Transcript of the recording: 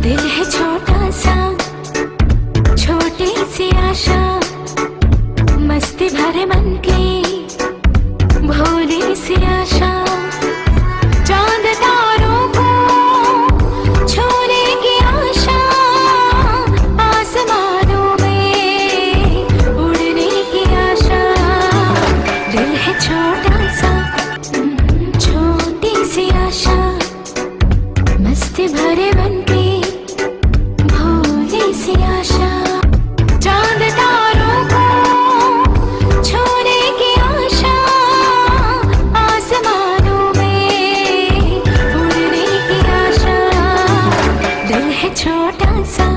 दिल है छोटा सा, छोटी सी आशा, मस्ती भरे मन की भोली सी आशा। चांद तारों को छूने की आशा, आसमानों में उड़ने की आशा। दिल है छोटा सा, छोटी सी आशा, मस्ती भरे मन की भोली सी आशा। चांद तारों को छूने की आशा, आसमानों में उड़ने की आशा। दिल है छोटा सा,